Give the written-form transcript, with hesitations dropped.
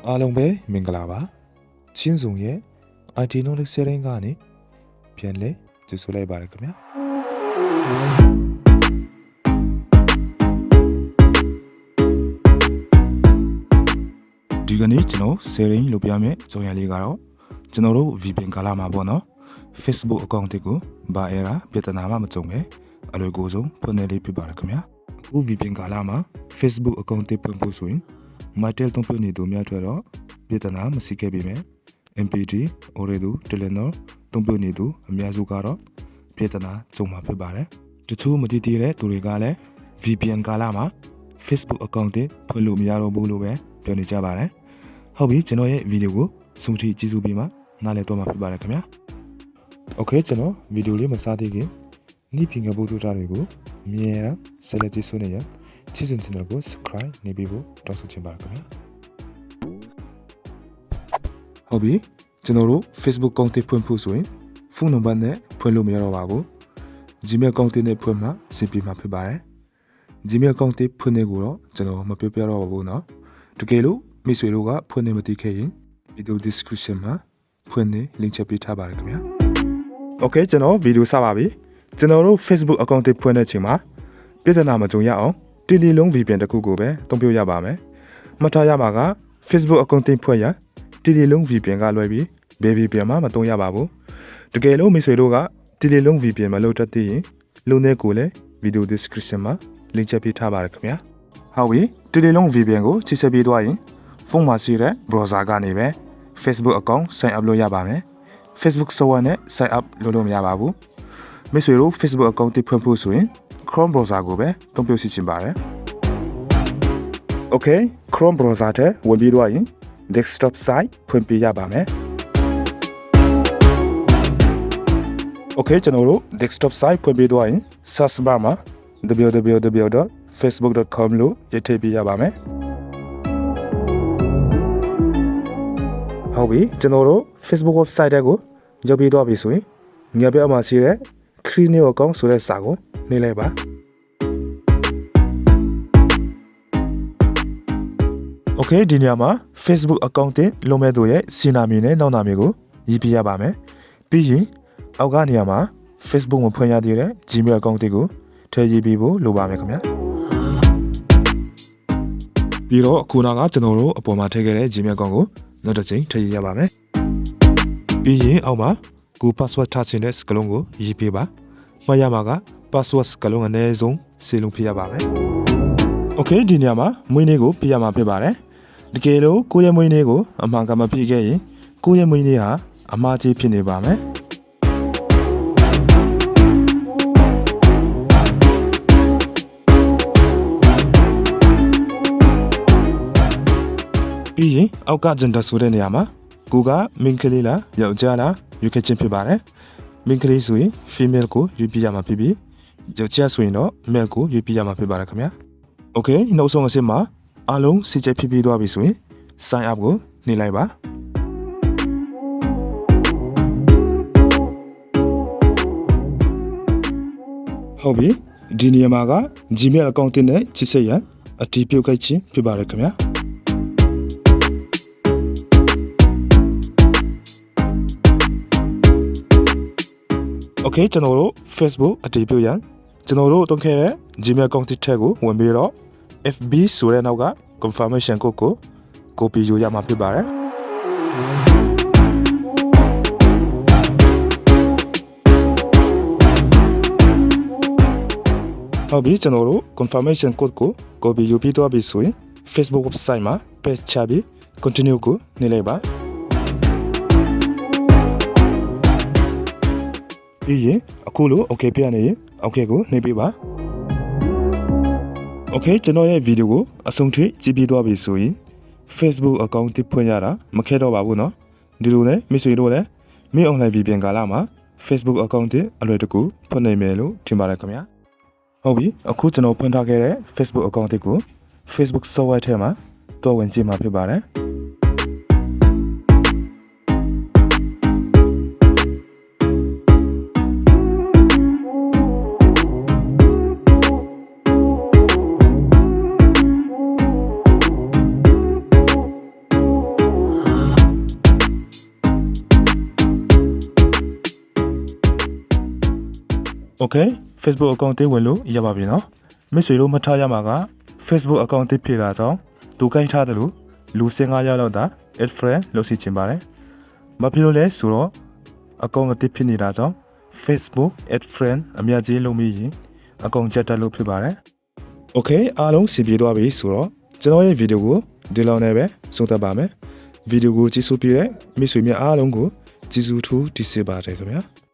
အားလုံးပဲမင်္ဂလာပါချင်းစုံရဲ့ IT Knowledge Sharing ကနေပြန်လဲကြိုဆိုလိုက်ပါရခင်ဗျာဒီကနေ့ကျွန်တော် sharing လုပ်ပြမယ်ကြော်ရလေးကတော့ကျွန်တော်တို့ VPN ကာလာမှာပေါ့နော် Facebook account တွေကိုဘာ error ပြဿနာမှမကြုံပဲအလွယ်ကိုဆုံးဖွင့်နေလေးပြပါရခင်ဗျာအခု VPN ကာလာမှာ Facebook account တွေဖွင့်ဖို့ဆိုရင်Matel တုံးပြနေသူများတွေ့တော့ပြဿနာမရှိခဲ့ပေမဲ့ MPT အိုရီသူတယ်လီနော်တုံးပြနေသူအများစုကတော့ပြဿနာကြုံမှာဖြစ်ပါတယ်တချို့မတည်တည်တဲ့သူတွေကလည်း VPN ကာလာမှာ Facebook account တွေဖွင့်လို့မရတော့ဘူးလို့ပဲပြောနေကြပါတယ်ဟုတ်ပြီကျွန်တော်ရဲ့ဗီဒီယိုကိုစုံထိကြည့်စုပြီးမှနားလည်တော့မှာဖြစ်ပါတယ်ခင်ဗျာโอเคကျွန်တော်ဗီဒီယိုလေးမစသေးခင်နိပညာဘုဒ္ဓတာတွေကိုအမြဲတမ်းဆက်လက်ကြည့်စုနေရချစ်စင် channel ကို subscribe နေပြီးဖို့တောင်းဆိုချင်ပါတယ်ခင်ဗျာဟုတ်ပြီကျွန်တော်တို့ Facebook account တွေဖွင့်ဖို့ဆိုရင်ဖုန်းနံပါတ်နဲ့ဖွင့်လို့မရတော့ပါဘူး Gmail account တွေနဲ့ဖွင့်မှစင်ပြမှာဖြစ်ပါတယ် Gmail account တွေဖွင့်နေကိုတော့ကျွန်တော်မပြောပြတော့ပါဘူးเนาะတကယ်လို့မိတ်ဆွေတို့ကဖွင့်နေမသိခဲ့ရင် video description မှာဖွင့်နေ link ချက်ပေးထားပါတယ်ခင်ဗျာ Okay ကျွန်တော်ဗီဒီယိုစပါပြီကျွန်တော်တို့ Facebook account တွေဖွင့်တဲ့အချိန်မှာပြဿနာမကြုံရအောင်တီလီလုံး VPN တစ်ခုကိုပဲအသုံးပြုရပါမယ်မှတ်ထားရမှာက Facebook account တင်ဖွင့်ရတီလီလုံး VPN ကလွှဲပြီးဘယ် VPN မှမသုံးရပါဘူးတကယ်လို့မိတ်ဆွေတို့ကတီလီလုံး VPN မလုပ်တတ်သေးရင်လုံတဲ့ကိုလည်း video description မှာ link ချက်ပေးထားပါတယ်ခင်ဗျာဟုတ်ပြီတီလီလုံး VPN ကိုချိတ်ဆက်ပေးသွားရင်ဖုန်းမှာရှိတဲ့ browser ကနေပဲ Facebook account sign up လုပ်ရပါမယ် Facebook server နဲ့ sign up လုပ်လို့မရပါဘူးမိတ်ဆွေတို့ Facebook account တင်ဖွင့်ဖို့ဆိုရင်Chrome browser ကိုပဲတုံ့ပြန်စီချင်ပါတယ် Okay Chrome browser ထဲဝင်ပြီးတော့ရင် desktop site ဖွင့်ပြရပါမယ် Okay ကျွန်တော်တို့ desktop site ဖွင့်ပြီးတော့ရင် search bar မှာ www.facebook.com လို့ရေးထည့်ပြရပါမယ်ဟုတ်ပြီကျွန်တော်တို့ Facebook website ထဲကိုရောက်ပြီးတော့ပြီဆိုရင်ညဘက်မှာရှိတဲ့ create new account ဆိုတဲ့စာကိုနေလိုက်ပါโอเคဒီနေရာမှာ Facebook account တင်လုံးမဲ့သူရဲ့စီနာမည်နဲ့နောက်နာမည်ကိုရေးပြရပါမယ်ပြီးရင်အောက်ကနေရာမှာ Facebook မှာဖွင့်ရသေးတဲ့ Gmail account တွေကိုထည့်ရေးပြီးဖို့လိုပါမယ်ခင်ဗျာပြီးတော့အခုနောက်ကကျွန်တော်တို့အပေါ်မှာထည့်ခဲ့တဲ့ Gmail account ကိုနောက်တစ်ချိန်ထည့်ရေးရပါမယ်ပြီးရင်အောက်မှာကို password ထားခြင်းတဲ့စကလုံးကိုရေးပေးပါမှတ်ရမှာက password စကလုံးအနည်းဆုံးစေလုံးဖြစ်ရပါမယ်။ Okay ဒီနေရာမှာမွေးနေ့ကိုပြရမှာဖြစ်ပါတယ်။တကယ်လို့ကိုယ့်ရဲ့မွေးနေ့ကိုအမှန်ကမပြည့်ခဲ့ရင်ကိုယ့်ရဲ့မွေးနေ့ဟာအမှားကြီးဖြစ်နေပါမယ်။ပြီးရင်အောက်က gender ဆိုတဲ့နေရာမှာကိုကမိန်းကလေးလားယောက်ျားလားရွေးခဲ့ခြင်းဖြစ်ပါတယ်။မိန်းကလေးဆိုရင် female ကိုရွေးပြရမှာဖြစ်ပြီးယောက်ျားဆိုရင်တော့ male ကိုရွေးပြရမှာဖြစ်ပါတယ်ခင်ဗျာ။ Okay နောက်ဆုံးအဆင့်မှာအားလုံးစီချက်ဖြစ်ပြီးသွားပြီဆိုရင် sign up ကိုနှိပ်လိုက်ပါဟုတ်ပြီဒီနေရာမှာက Gmail account တင်နဲ့ချိတ်ဆက်ရန်အတည်ပြုခဲ့ခြင်းဖြစ်ပါတယ်ခင်ဗျာOkay ကျွန်တော်တို့ Facebook အတည်ပြုရန်ကျွန်တော်တို့အသုံးခဲ့တဲ့ Gmail account ထက်ကိုဝင်ပြီးတော့ FB ဆိုတဲ့နောက်က confirmation code ကို copy ယူရမှာဖြစ်ပါတယ်ဟုတ်ပြီကျွန်တော်တို့ confirmation code ကို copy ယူပြီးတော့ပြီဆိုရင် Facebook website မှာ page ချပြီး continue ကိုနှိပ်လိုက်ပါပြီးရင်အခုလို okay ပြနေရင် okay ကိုနှိပ်ပေးပါ Okay ကျွန်တော်ရဲ့ဗီဒီယိုကိုအဆုံးထိကြည့်ပြီးသွားပြီဆိုရင် Facebook account တစ်ဖွင့်ရတာမခဲတော့ပါဘူးเนาะဒီလိုနဲ့မိတ်ဆွေတို့လည်းမင်း online VPN ကာလမှာ Facebook account တစ်အလွယ်တကူဖွင့်နိုင်မယ်လို့ထင်ပါတယ်ခင်ဗျာဟုတ်ပြီအခုကျွန်တော်ဖွင့်ထားခဲ့တဲ့ Facebook account တစ်ကို Facebook server ထဲမှာတွားဝင်ကြည့်မှာဖြစ်ပါတယ် Okay Facebook account တွေဝင်လို့ရပါပြီနော်မိတ်ဆွေတို့မှတ်ထားရမှာက Facebook account တွေဖြစ်လာတော့သူကိုင်းထားတယ်လို့လူ15ယောက်လောက်သာ add friend လုပ်စီချင်ပါတယ်မဖြစ်လို့လဲဆိုတော့ account အသစ်ဖြစ်နေတာကြောင့် Facebook add friend အများကြီးလုပ်ပြီးရင် account ချက်တက်လို့ဖြစ်ပါတယ် Okay အားလုံးစီပြေသွားပြီဆိုတော့ကျွန်တော်ရဲ့ video ကိုဒီလောက်နဲ့ပဲဆုံးသတ်ပါမယ် video ကိုကြည့်ရှုပြီးတဲ့မိတ်ဆွေများအားလုံးကိုကျေးဇူးထူးတင်ပါတယ်ခင်ဗျာ